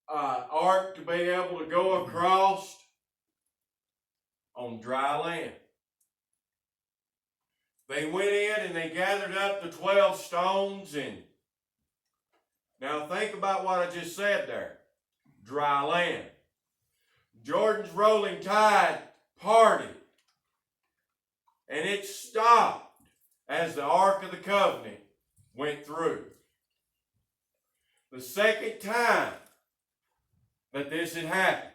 ark to be able to go across on dry land. They went in and they gathered up the 12 stones, and now think about what I just said there. Dry land. Jordan's rolling tide parted, and it stopped as the Ark of the Covenant went through. The second time that this had happened.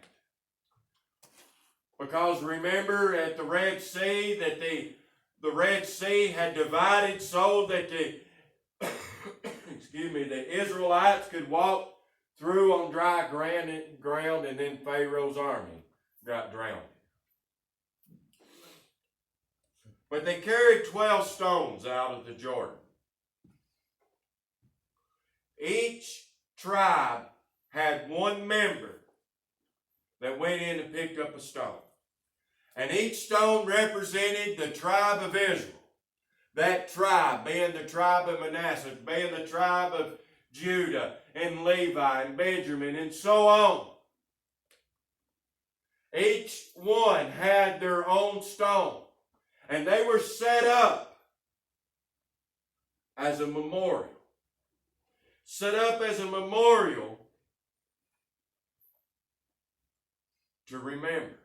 Because remember at the Red Sea that the Red Sea had divided so that the Israelites could walk through on dry ground, and then Pharaoh's army got drowned. But they carried 12 stones out of the Jordan. Each tribe had one member that went in and picked up a stone. And each stone represented the tribe of Israel. That tribe being the tribe of Manasseh, being the tribe of Judah and Levi and Benjamin and so on. Each one had their own stone. And they were set up as a memorial. Set up as a memorial to remember.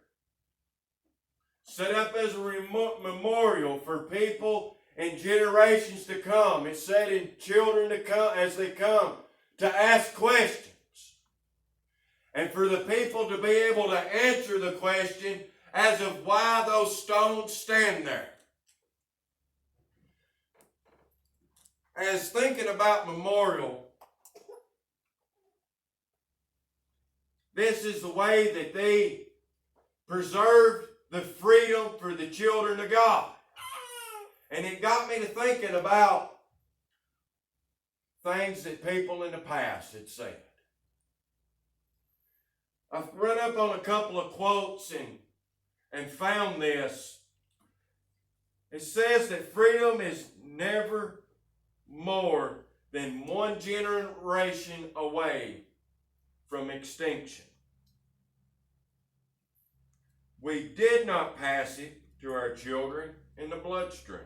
Set up as a memorial for people and generations to come. It said in children to come as they come to ask questions. And for the people to be able to answer the question as of why those stones stand there. As thinking about memorial, this is the way that they preserved the freedom for the children of God. And it got me to thinking about things that people in the past had said. I've run up on a couple of quotes and found this. It says that freedom is never more than one generation away from extinction. We did not pass it to our children in the bloodstream.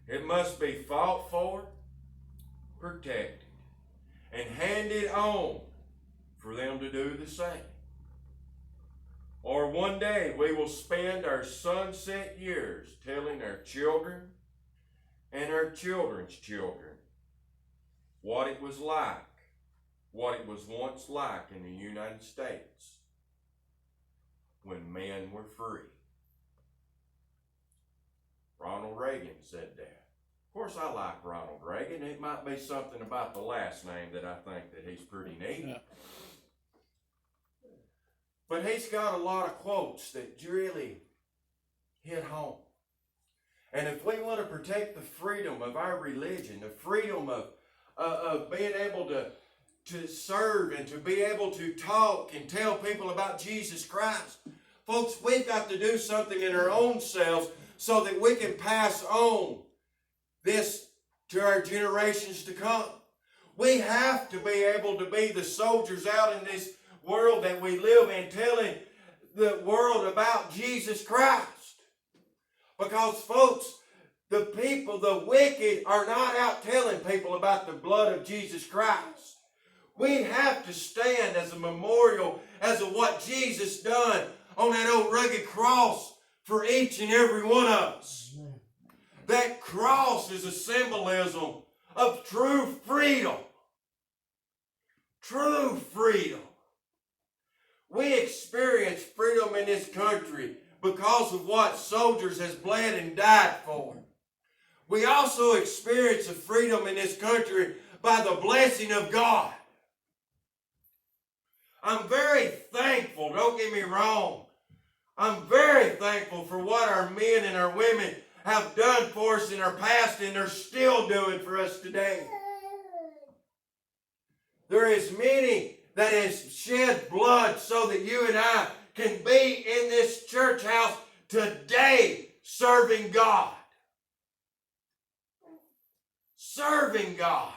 It must be fought for, protected, and handed on for them to do the same. Or one day we will spend our sunset years telling our children and our children's children what it was like, what it was once like in the United States when men were free. Ronald Reagan said that. Of course, I like Ronald Reagan. It might be something about the last name that I think that he's pretty neat. Yeah. But he's got a lot of quotes that really hit home. And if we want to protect the freedom of our religion, the freedom of being able to serve and to be able to talk and tell people about Jesus Christ, folks, we've got to do something in our own selves so that we can pass on this to our generations to come. We have to be able to be the soldiers out in this world that we live in, telling the world about Jesus Christ. Because, folks, the people, the wicked, are not out telling people about the blood of Jesus Christ. We have to stand as a memorial as of what Jesus done on that old rugged cross for each and every one of us. That cross is a symbolism of true freedom. True freedom. We experience freedom in this country because of what soldiers has bled and died for. We also experience a freedom in this country by the blessing of God. I'm very thankful, don't get me wrong. I'm very thankful for what our men and our women have done for us in our past and they're still doing for us today. There is many that has shed blood so that you and I can be in this church house today serving God. Serving God.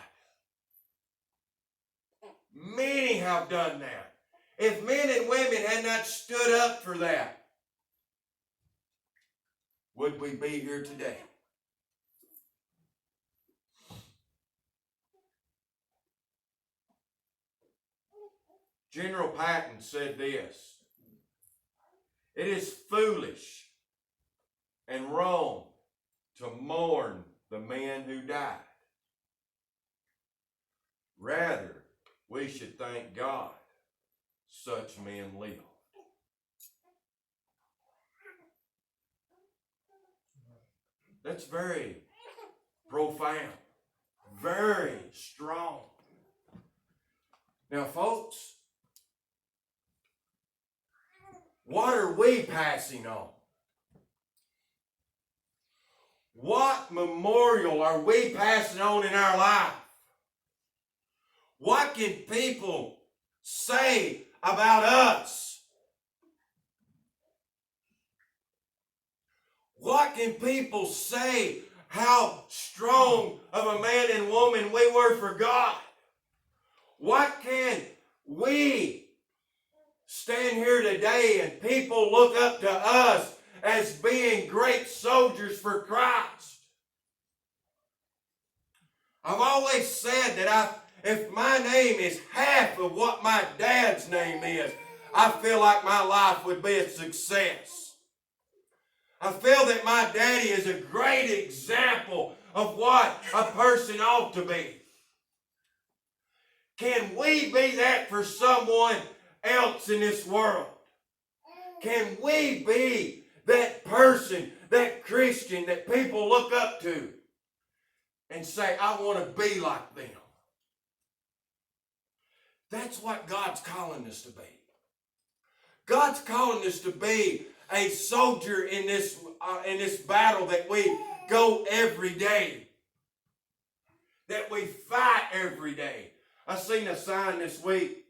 Many have done that, if men and women had not stood up for that, would we be here today? General Patton said this: "It is foolish and wrong to mourn the men who died. Rather, we should thank God such men live." That's very profound, very strong. Now, folks, what are we passing on? What memorial are we passing on in our life? What can people say about us? What can people say how strong of a man and woman we were for God? What can we stand here today and people look up to us as being great soldiers for Christ? I've always said that if my name is half of what my dad's name is, I feel like my life would be a success. I feel that my daddy is a great example of what a person ought to be. Can we be that for someone else in this world? Can we be that person, that Christian that people look up to and say, I want to be like them? That's what God's calling us to be. God's calling us to be a soldier in this battle that we go every day, that we fight every day. I seen a sign this week.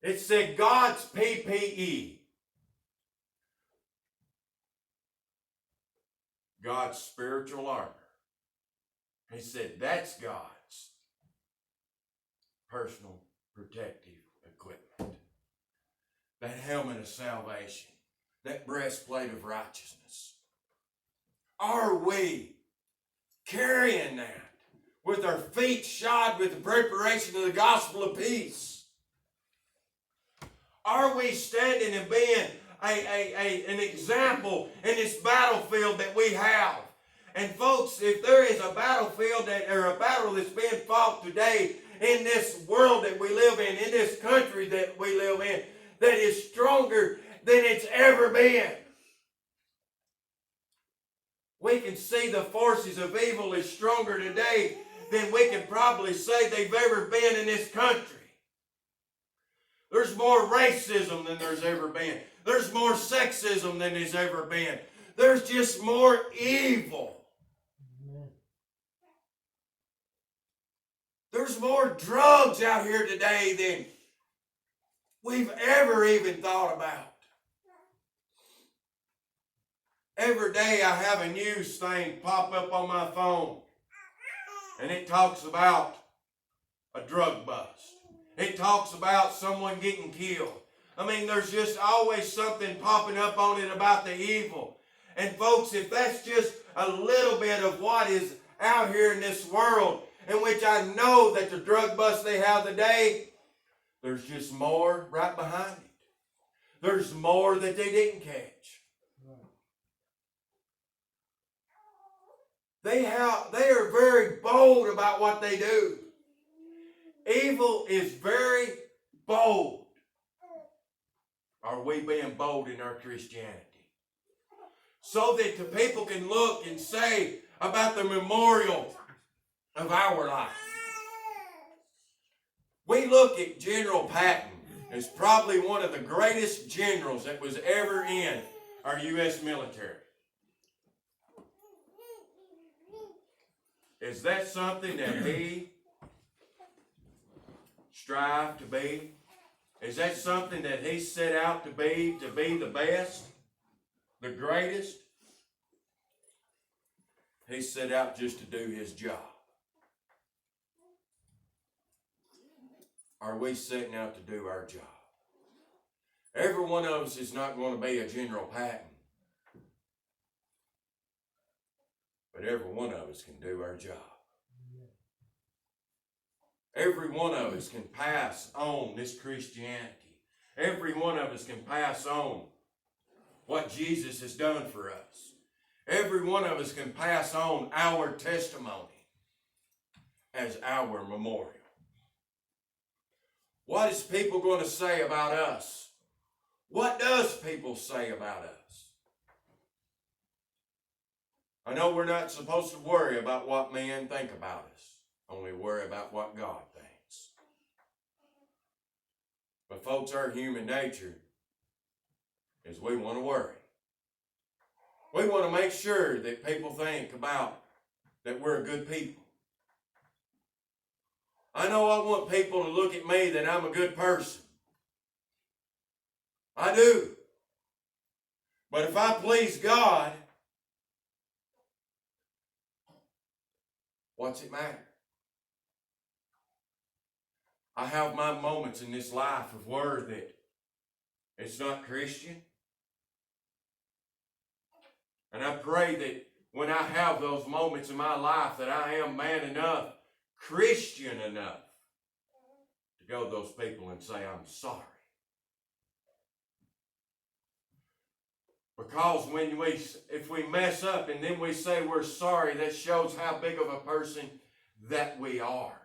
It said God's PPE. God's spiritual armor. He said that's God's personal protective equipment. That helmet of salvation. That breastplate of righteousness. Are we carrying that with our feet shod with the preparation of the gospel of peace? Are we standing and being an example in this battlefield that we have? And folks, if there is a battlefield or a battle that's being fought today in this world that we live in this country that we live in, that is stronger than it's ever been. We can see the forces of evil is stronger today than we can probably say they've ever been in this country. There's more racism than there's ever been. There's more sexism than there's ever been. There's just more evil. There's more drugs out here today than we've ever even thought about. Every day I have a news thing pop up on my phone, and it talks about a drug bust. It talks about someone getting killed. I mean, there's just always something popping up on it about the evil. And folks, if that's just a little bit of what is out here in this world, in which I know that the drug bust they have today, there's just more right behind it. There's more that they didn't catch. They are very bold about what they do. Evil is very bold. Are we being bold in our Christianity? So that the people can look and say about the memorial of our life. We look at General Patton as probably one of the greatest generals that was ever in our U.S. military. Is that something that he strived to be? Is that something that he set out to be the best, the greatest? He set out just to do his job. are we setting out to do our job? Every one of us is not going to be a General Patton. But every one of us can do our job. Every one of us can pass on this Christianity. Every one of us can pass on what Jesus has done for us. Every one of us can pass on our testimony as our memorial. What is people going to say about us? What does people say about us? I know we're not supposed to worry about what men think about us. Only worry about what God thinks. But folks, our human nature is we want to worry. We want to make sure that people think about that we're a good people. I know I want people to look at me that I'm a good person. I do. But if I please God, what's it matter? I have my moments in this life of worry that it's not Christian. And I pray that when I have those moments in my life that I am man enough, Christian enough to go to those people and say, I'm sorry. Because if we mess up and then we say we're sorry, that shows how big of a person that we are.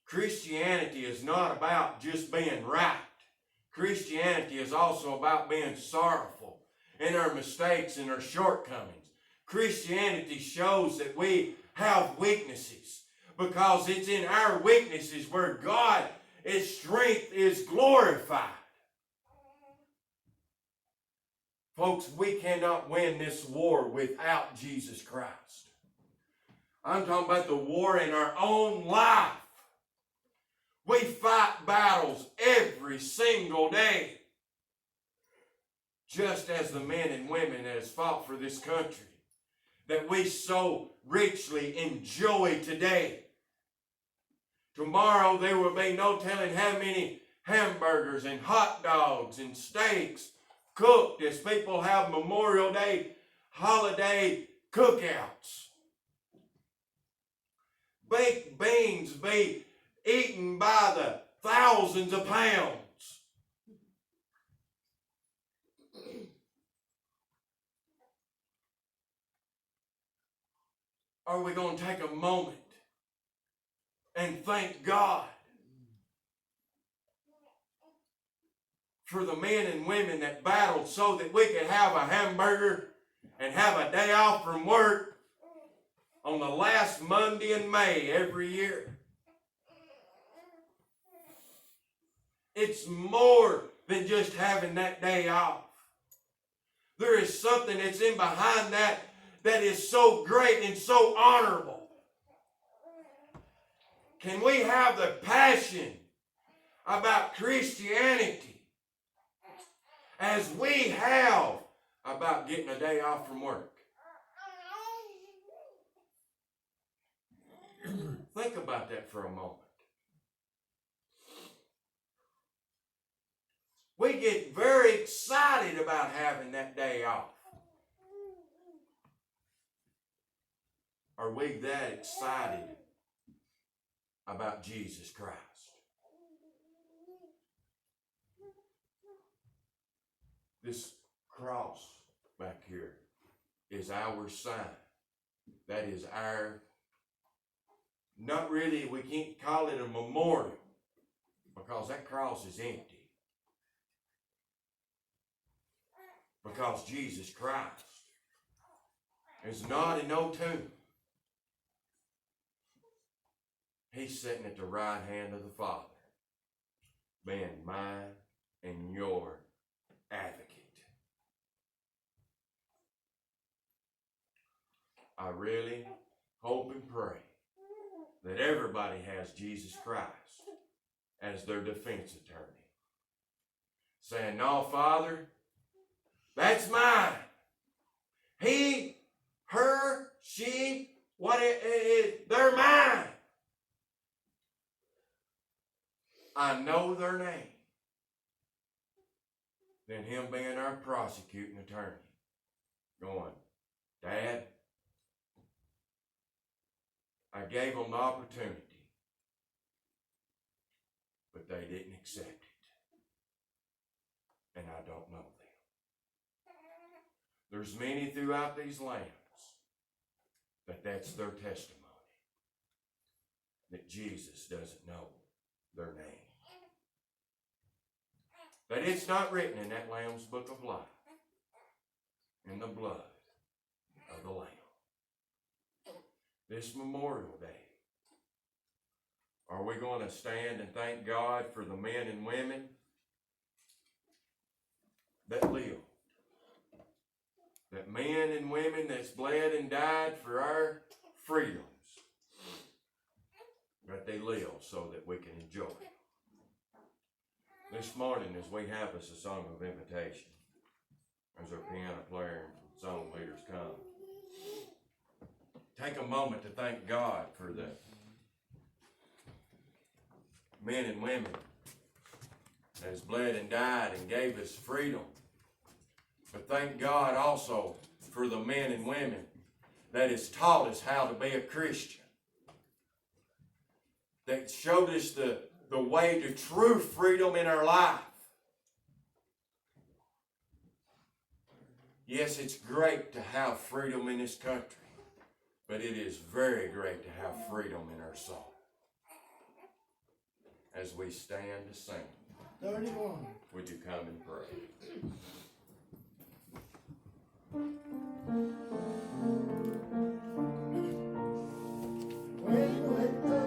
Christianity is not about just being right. Christianity is also about being sorrowful in our mistakes and our shortcomings. Christianity shows that we have weaknesses because it's in our weaknesses where God's strength is glorified. Folks, we cannot win this war without Jesus Christ. I'm talking about the war in our own life. We fight battles every single day. Just as the men and women that has fought for this country that we so richly enjoy today. Tomorrow there will be no telling how many hamburgers and hot dogs and steaks cooked as people have Memorial Day holiday cookouts. Baked beans be eaten by the thousands of pounds. Are we going to take a moment and thank God for the men and women that battled so that we could have a hamburger and have a day off from work on the last Monday in May every year? It's more than just having that day off. There is something that's in behind that is so great and so honorable. Can we have the passion about Christianity as we have about getting a day off from work? Think about that for a moment. We get very excited about having that day off. Are we that excited about Jesus Christ? This cross back here is our sign. That is our, not really, we can't call it a memorial because that cross is empty. Because Jesus Christ is not in no tomb. He's sitting at the right hand of the Father, being mine and your advocate. I really hope and pray that everybody has Jesus Christ as their defense attorney. Saying, no, Father, that's mine. He, her, she, they're mine. I know their name, than him being our prosecuting attorney. Going, Dad, I gave them the opportunity, but they didn't accept it. And I don't know them. There's many throughout these lands that's their testimony. That Jesus doesn't know their name. That it's not written in that Lamb's book of life. In the blood of the Lamb. This Memorial Day, are we going to stand and thank God for the men and women that live? That men and women that's bled and died for our freedoms, that they live so that we can enjoy it. This morning, as we have us a song of invitation, as our piano player and song leaders come, take a moment to thank God for the men and women that has bled and died and gave us freedom. But thank God also for the men and women that has taught us how to be a Christian. That showed us the way to true freedom in our life. Yes, it's great to have freedom in this country, but it is very great to have freedom in our soul. As we stand to sing, 31. Would you come and pray? When with the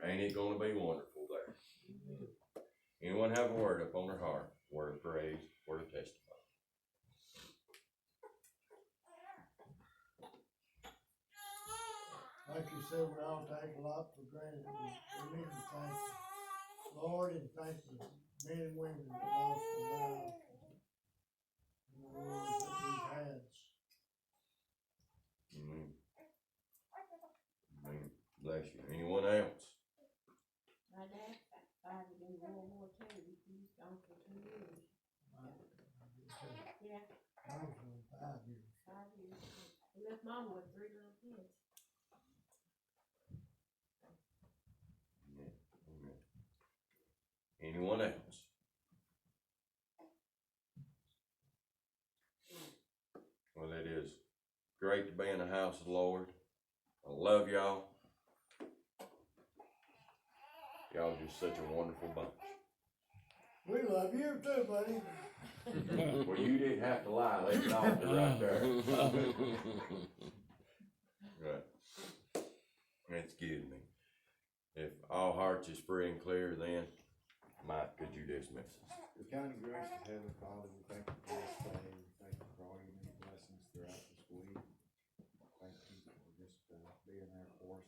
Ain't it going to be wonderful there? Anyone have a word up on their heart? Word of praise, word of testimony. Like you said, we all take a lot for granted. We need to thank the Lord and thank the men and women that lost their lives in the wars that we've had. Amen. Amen. Bless you. Anyone else? My dad died in World War II. He's gone for 2 years. Yeah. I was on 5 years. 5 years. He left Mama with 3 little kids. Amen. Amen. Anyone else? Well, it is great to be in the house of the Lord. I love y'all. Y'all are just such a wonderful bunch. We love you too, buddy. Well, you didn't have to lie. That's an altar right there. Right. Excuse me. If all hearts is free and clear, then Mike, could you dismiss us? The kind and gracious Heavenly Father, we thank you for this day. We thank you for all your many blessings throughout this week. Thank you for just being there for us